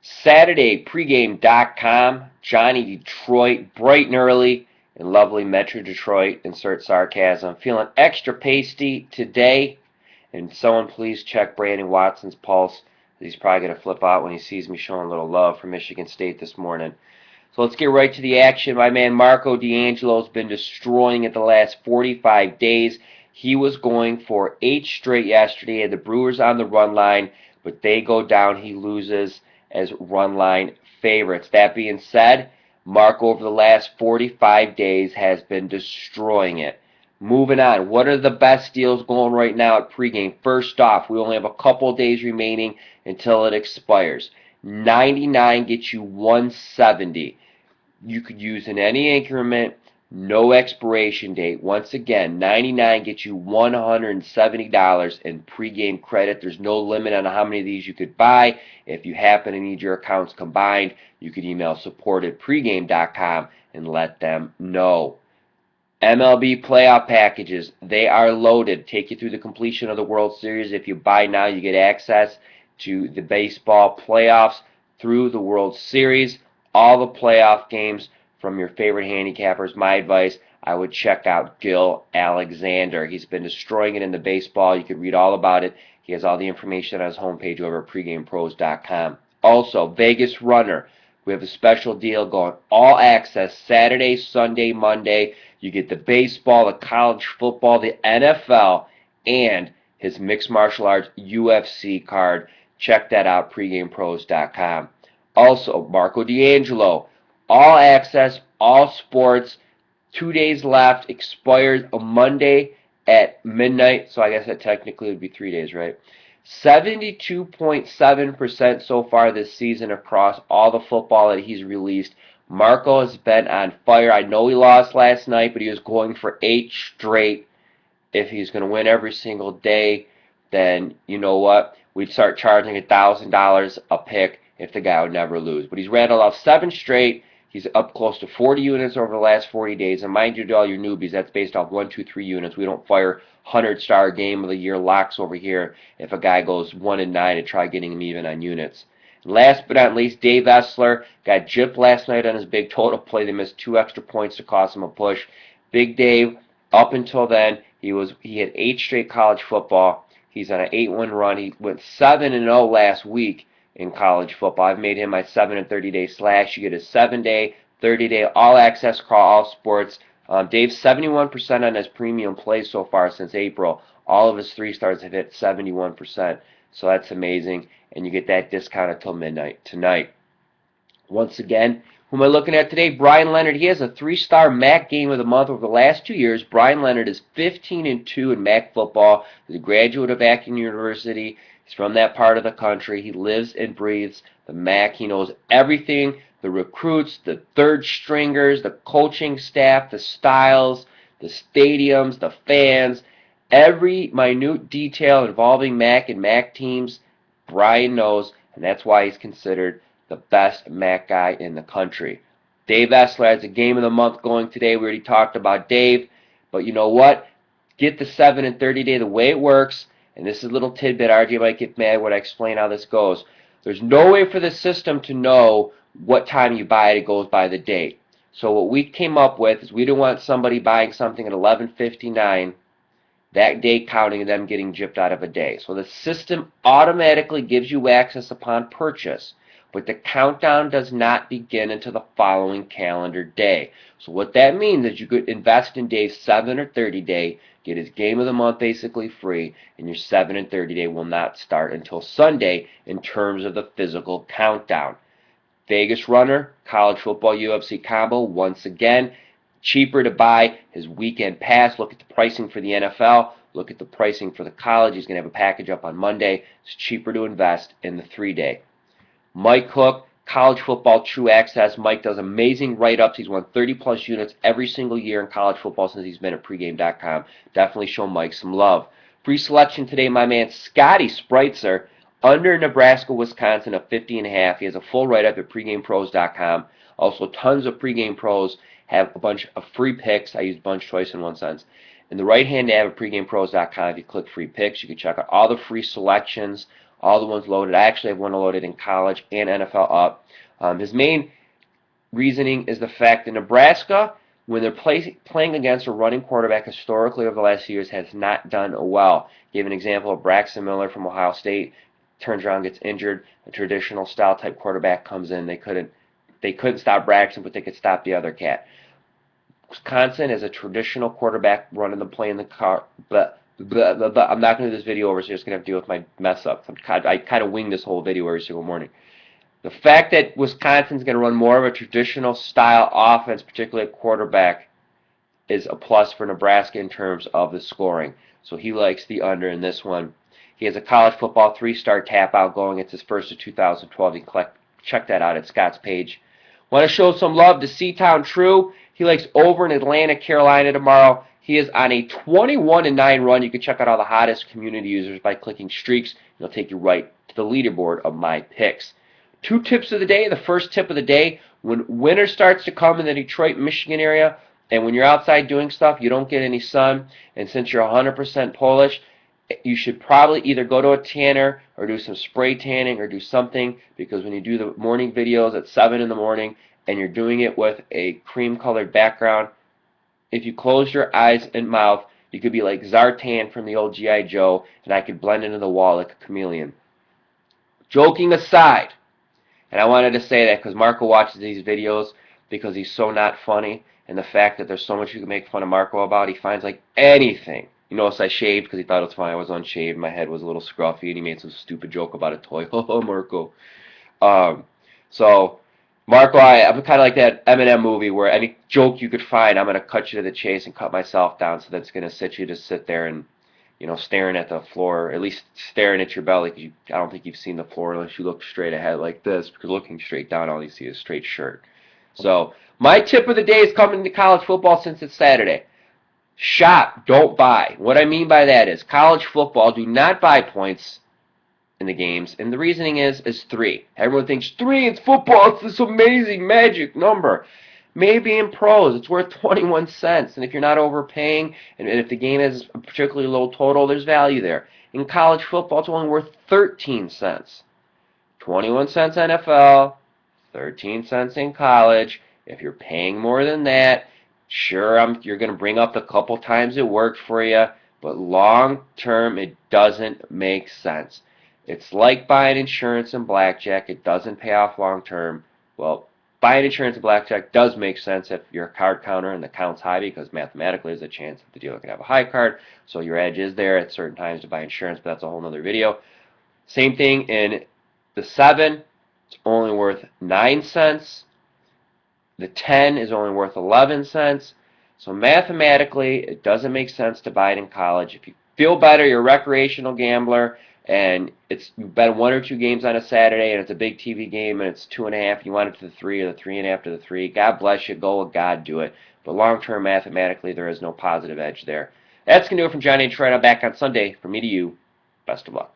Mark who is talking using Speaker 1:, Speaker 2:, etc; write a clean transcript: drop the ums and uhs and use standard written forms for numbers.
Speaker 1: Saturday, pregame.com, Johnny Detroit, bright and early in lovely Metro Detroit. Insert sarcasm. Feeling extra pasty today. And someone please check Brandon Watson's pulse. He's probably going to flip out when he sees me showing a little love for Michigan State this morning. So let's get right to the action. My man Marco D'Angelo's been destroying it the last 45 days. He was going for 8 straight yesterday. He had the Brewers on the run line, but they go down. He loses as run line favorites. That being said, Marco over the last 45 days has been destroying it. Moving on, what are the best deals going right now at pregame? First off, we only have a couple days remaining until it expires. 99 gets you 170. You could use in any increment, no expiration date. Once again, 99 gets you $170 in pregame credit. There's no limit on how many of these you could buy. If you happen to need your accounts combined, you could email support@pregame.com and let them know. MLB playoff packages, they are loaded. Take you through the completion of the World Series. If you buy now, you get access to the baseball playoffs through the World Series. All the playoff games from your favorite handicappers. My advice, I would check out Gil Alexander. He's been destroying it in the baseball. You could read all about it. He has all the information on his homepage over at pregamepros.com. Also, Vegas Runner. We have a special deal going. All access Saturday, Sunday, Monday. You get the baseball, the college football, the NFL, and his mixed martial arts UFC card. Check that out, pregamepros.com. Also, Marco D'Angelo, all access, all sports, 2 days left, expires on Monday at midnight, so I guess that technically would be 3 days, right? 72.7% so far this season across all the football that he's released. Marco has been on fire. I know he lost last night, but he was going for 8 straight. If he's going to win every single day, then you know what? We'd start charging $1,000 a pick if the guy would never lose. But he's rattled off 7 straight. He's up close to 40 units over the last 40 days. And mind you, to all your newbies, that's based off 1, 2, 3 units. We don't fire 100-star game of the year locks over here if a guy goes 1-9 and try getting him even on units. Last but not least, Dave Essler got gypped last night on his big total play. They missed 2 extra points to cost him a push. Big Dave, up until then, he had 8 straight college football. He's on an 8-win run. He went 7-0 last week in college football. I've made him my 7 and 30-day slash. You get a 7-day, 30-day all-access call, all sports. Dave's 71% on his premium plays so far since April. All of his 3-stars have hit 71%. So that's amazing. And you get that discount until midnight tonight. Once again, who am I looking at today? Brian Leonard. He has a 3-star MAC game of the month over the last 2 years. Brian Leonard is 15-2 in MAC football. He's a graduate of Akron University. He's from that part of the country. He lives and breathes the MAC. He knows everything. The recruits, the third stringers, the coaching staff, the styles, the stadiums, the fans, every minute detail involving MAC and MAC teams, Brian knows, and that's why he's considered the best MAC guy in the country. Dave Essler has a game of the month going today. We already talked about Dave, but you know what? Get the 7 and 30 day the way it works, and this is a little tidbit. RJ might get mad when I explain how this goes. There's no way for the system to know what time you buy it. It goes by the date. So what we came up with is we didn't want somebody buying something at 11:59 that day counting them getting gypped out of a day. So the system automatically gives you access upon purchase, but the countdown does not begin until the following calendar day. So what that means is you could invest in Dave's 7 or 30 day, get his game of the month basically free, and your 7 and 30 day will not start until Sunday in terms of the physical countdown. Vegas Runner, college football UFC combo, once again, cheaper to buy his weekend pass. Look at the pricing for the NFL. Look at the pricing for the college. He's going to have a package up on Monday. It's cheaper to invest in the 3-day. Mike Hook, college football true access. Mike does amazing write-ups. He's won 30-plus units every single year in college football since he's been at pregame.com. Definitely show Mike some love. Free selection today, my man Scotty Spreitzer, under Nebraska, Wisconsin, of 50.5. He has a full write-up at pregamepros.com. Also, tons of pregame pros have a bunch of free picks. I use bunch choice in one sense. In the right-hand tab of pregamepros.com, if you click free picks, you can check out all the free selections, all the ones loaded. I actually have one loaded in college and NFL up. His main reasoning is the fact that Nebraska, when they're playing against a running quarterback historically over the last few years, has not done well. Give an example of Braxton Miller from Ohio State, turns around, gets injured. A traditional style type quarterback comes in. They couldn't stop Braxton, but they could stop the other cat. Wisconsin is a traditional quarterback running the play in the car. But I'm not going to do this video over, so you're just going to have to deal with my mess up. I kind of wing this whole video every single morning. The fact that Wisconsin's going to run more of a traditional style offense, particularly at quarterback, is a plus for Nebraska in terms of the scoring. So he likes the under in this one. He has a college football 3-star tap out going. It's his first of 2012. You can check that out at Scott's page. Want to show some love to Seatown True. He likes over in Atlanta, Carolina tomorrow. He is on a 21-9 run. You can check out all the hottest community users by clicking streaks. It'll take you right to the leaderboard of my picks. 2 tips of the day. The first tip of the day, when winter starts to come in the Detroit, Michigan area, and when you're outside doing stuff, you don't get any sun, and since you're 100% Polish, you should probably either go to a tanner or do some spray tanning or do something, because when you do the morning videos at 7 in the morning and you're doing it with a cream-colored background, if you close your eyes and mouth, you could be like Zartan from the old G.I. Joe, and I could blend into the wall like a chameleon. Joking aside, and I wanted to say that because Marco watches these videos because he's so not funny, and the fact that there's so much you can make fun of Marco about, he finds like anything. You notice I shaved because he thought it was funny. I was unshaved. My head was a little scruffy, and he made some stupid joke about a toy. Oh, Marco. So, Marco, I'm kind of like that Eminem movie where any joke you could find, I'm going to cut you to the chase and cut myself down, so that's going to sit you to sit there and, you know, staring at the floor, or at least staring at your belly, because I don't think you've seen the floor unless you look straight ahead like this, because looking straight down, all you see is straight shirt. So, my tip of the day is coming to college football since it's Saturday. Shop, don't buy. What I mean by that is college football, do not buy points in the games, and the reasoning is 3. Everyone thinks 3, it's football, it's this amazing magic number. Maybe in pros, it's worth 21 cents, and if you're not overpaying, and if the game has a particularly low total, there's value there. In college football, it's only worth 13 cents. 21 cents NFL, 13 cents in college. If you're paying more than that, sure, you're going to bring up the couple times it worked for you, but long term, it doesn't make sense. It's like buying insurance and blackjack. It doesn't pay off long term. Well, buying insurance and blackjack does make sense if you're a card counter and the count's high, because mathematically there's a chance that the dealer can have a high card, so your edge is there at certain times to buy insurance, but that's a whole other video. Same thing in the 7. It's only worth 9 cents. The 10 is only worth 11 cents. So mathematically, it doesn't make sense to buy it in college. If you feel better, you're a recreational gambler, and you bet 1 or 2 games on a Saturday, and it's a big TV game, and it's 2.5, you want it to the 3 or the 3.5 to the 3, God bless you, go with God, do it. But long-term, mathematically, there is no positive edge there. That's going to do it from Johnny Detroit. I'm back on Sunday. From me to you, best of luck.